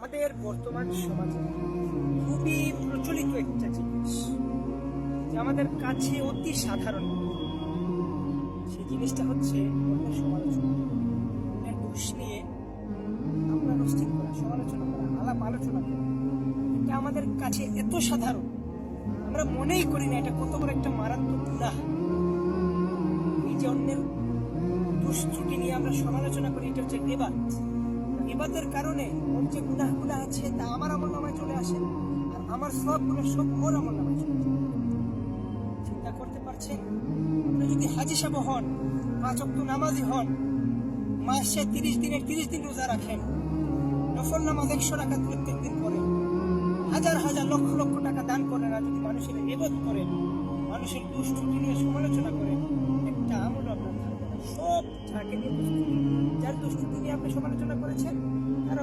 আমাদের বর্তমান সমাজে খুবই প্রচলিত একটা জিনিস যে আমাদের কাছে অতি সাধারণ, সেই জিনিসটা হচ্ছে অন্যের সমালোচনা, অন্যের দোষ নিয়ে আমরা রোস্টিং করা, সমালোচনা করা, আলাপ আলোচনা করা। এটা আমাদের কাছে এত সাধারণ, আমরা মনেই করি না এটা কত বড় একটা মারাত্মক গুনাহ। এই যে অন্যের দোষ ত্রুটি নিয়ে আমরা সমালোচনা করি, এটা হচ্ছে গীবত। গীবতের কারণে ওর যে গুনাহগুলো আছে তা আমার আমলনামায় চলে আসে, আর আমার সবগুলো সব ওর আমলনামায় চলে আসে। চিন্তা করতে পারছেন? আপনি যদি হাজী সাহেব হন, 5 ওয়াক্ত নামাজি হন, মাসে 30 দিনের 30 দিন রোজা রাখেন, নফল নামাজ 100 রাকাত প্রত্যেক দিন করেন, হাজার হাজার লক্ষ লক্ষ টাকা দান করেন, আর যদি মানুষের গীবত করেন, মানুষের দোষ ত্রুটি নিয়ে সমালোচনা করেন, একটা আমল আপনার থাকবে না। সব যাকে নিয়ে দোষ ত্রুটি, যার দোষ ত্রুটি নিয়ে আপনি সমালোচনা করেছেন তার